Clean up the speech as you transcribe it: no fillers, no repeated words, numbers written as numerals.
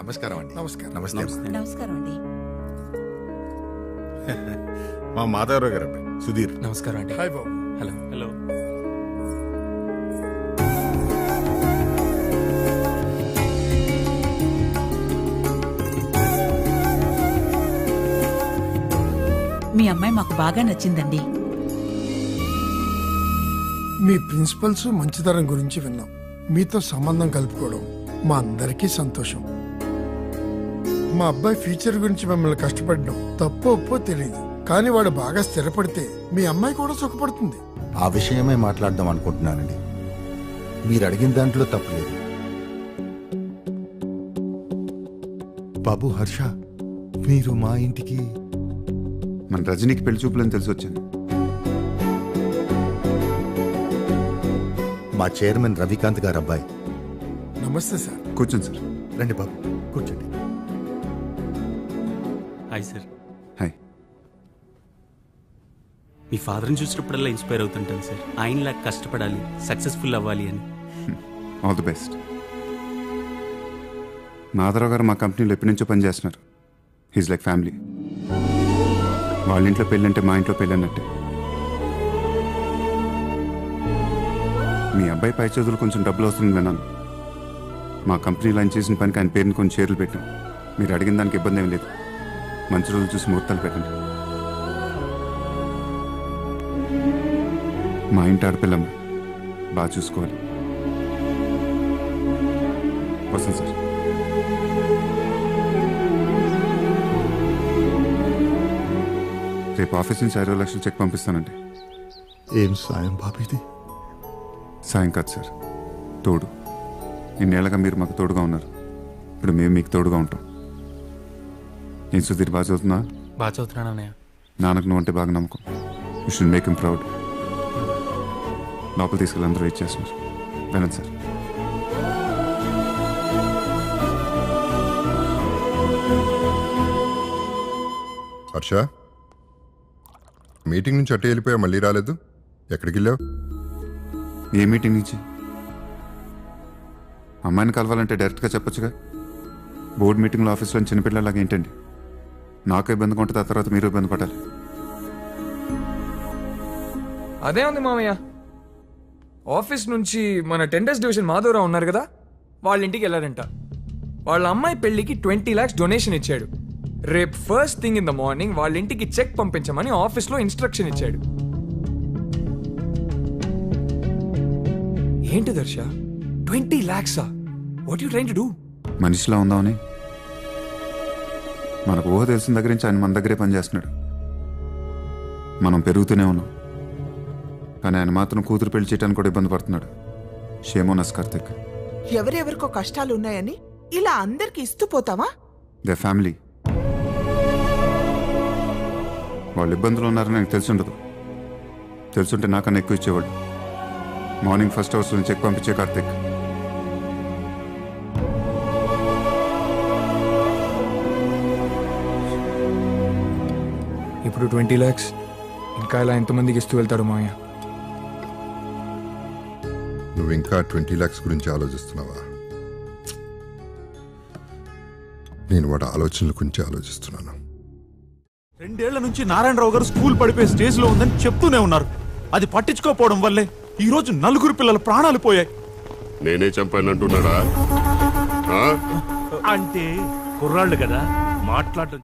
నమస్కారం అండి. నమస్కారం. నమస్తే. నమస్కారం అండి. మా మాధవరావు గారు అబ్బాయి సుధీర్. నమస్కారం అండి. హాయ్ బాబు. హలో. హలో. మీ అమ్మాయి మాకు బాగా నచ్చిందండి. మీ ప్రిన్సిపల్స్ మంచితనం గురించి విన్నాం. మీతో సంబంధం కలుపుకోవడం మా అందరికీ సంతోషం. మా అబ్బాయి ఫ్యూచర్ గురించి మిమ్మల్ని కష్టపడడం తప్పో ఒప్పో తెలియదు, కానీ వాడు బాగా స్థిరపడితే మీ అమ్మాయి కూడా సుఖపడుతుంది. ఆ విషయమే మాట్లాడదాం అనుకుంటున్నానండి. మీరు అడిగిన దాంట్లో తప్పులేదు. బాబు హర్ష, మీరు మా ఇంటికి మన రజనీకి పెళ్లి చూపులని తెలిసి వచ్చాను. మా చైర్మన్ రవికాంత్ గారు అబ్బాయి. నమస్తే సార్. కూర్చోండి సార్. రండి బాబు, కూర్చోండి. Hi sir. హాయ్. మీ ఫాదర్ని చూసినప్పుడల్లా ఇన్స్పైర్ అవుతుంటాను సార్. ఆయనలా కష్టపడాలి, సక్సెస్ఫుల్ అవ్వాలి అని. All the best. మాధవరావు గారు మా కంపెనీలో ఎప్పటి నుంచో పనిచేస్తున్నారు. He's like family. వాళ్ళ ఇంట్లో పెళ్ళంటే మా ఇంట్లో పెళ్ళి అన్నట్టే. మీ అబ్బాయి పై చదువులు కొంచెం డబ్బులు వస్తుందని విన్నాను. మా కంపెనీలో ఆయన చేసిన పనికి ఆయన పేరుని కొంచెం షేర్లు పెట్టాం. మీరు అడిగిన దానికి ఇబ్బంది ఏమి లేదు. మంచి రోజులు చూసి ముహూర్తాలు పెట్టండి. మా ఇంటి ఆడపిల్లమ్మ బాగా చూసుకోవాలి. వస్తుంది సార్. రేపు ఆఫీస్ నుంచి 20 లక్షలు చెక్ పంపిస్తానండి. ఏం సాయం బాబు ఇది? సాయం కాదు సార్, తోడు. ఇన్నేళ్ళగా మీరు మాకు తోడుగా ఉన్నారు, ఇప్పుడు మేము మీకు తోడుగా ఉంటాం. నేను సుధీర్ బాగా చదువుతున్నా? బాగా చదువుతున్నాను అన్నయ్య. నాన్నకు నువ్వు అంటే బాగా నమ్మకం. You should make him proud. లోపల తీసుకెళ్ళి అందరూ వెయిట్ చేస్తున్నారు. వినండి సార్. హర్ష, మీటింగ్ నుంచి అట్టే వెళ్ళిపోయా, మళ్ళీ రాలేదు. ఎక్కడికి వెళ్ళావు? ఏ మీటింగ్ నుంచి? అమ్మాయిని కలవాలంటే డైరెక్ట్గా చెప్పొచ్చుగా. బోర్డు మీటింగ్లో ఆఫీస్లో చిన్నపిల్లలాగా ఏంటండి? నాకు ఇబ్బందిగా ఉంటుంది, ఆ తర్వాత మీరు ఇబ్బంది పడాలి. అదే ఉంది మామయ్య. ఆఫీస్ నుంచి మన టెండర్స్ డివిజన్ మాధవరావు ఉన్నారు కదా, వాళ్ళ ఇంటికి వెళ్ళారంట. వాళ్ళ అమ్మాయి పెళ్లికి 20 lakhs డొనేషన్ ఇచ్చాడు. రేపు first thing in the morning వాళ్ళ ఇంటికి చెక్ పంపించమని ఆఫీస్లో ఇన్స్ట్రక్షన్ ఇచ్చాడు. ఏంటి దర్శ, 20 lakhs? What you trying to do? మనిషిలా ఉందామని. మనకు ఊహ తెలిసిన దగ్గర నుంచి ఆయన మన దగ్గరే పనిచేస్తున్నాడు. మనం పెరుగుతూనే ఉన్నాం, కానీ ఆయన మాత్రం కూతురు పెళ్లి చేయడానికి కూడా ఇబ్బంది పడుతున్నాడు. షేమోనస్ కార్తిక్. ఎవరెవరికో కష్టాలు ఉన్నాయని ఇలా అందరికి ఇస్తూ పోతావా? They family. వాళ్ళు ఇబ్బందులు ఉన్నారని నాకు తెలుసుండదు. తెలుసుంటే నాకన్నా ఎక్కువ ఇచ్చేవాళ్ళు. మార్నింగ్ ఫస్ట్ హౌస్ నుంచి చెక్ పంపించే కార్తిక్. ఇప్పుడు 20 lakhs ఇంకా ఇలా ఎంతమందికి ఇస్తూ వెళ్తాడు మామయ్య? నువ్వు ఇంకా 20 lakhs గురించి ఆలోచిస్తున్నావా? నేను వాడి ఆలోచనల గురించి ఆలోచిస్తున్నాను. 2 ఏళ్ల నుంచి నారాయణరావు గారు స్కూల్ పడిపోయే స్టేజ్ లో ఉందని చెప్తూనే ఉన్నారు. అది పట్టించుకోకపోవడం వల్లే ఈ రోజు 4 పిల్లల ప్రాణాలు పోయాయి. నేనే చంపానంటున్నాడా? అంటే కుర్రాళ్ళు కదా మాట్లాడడం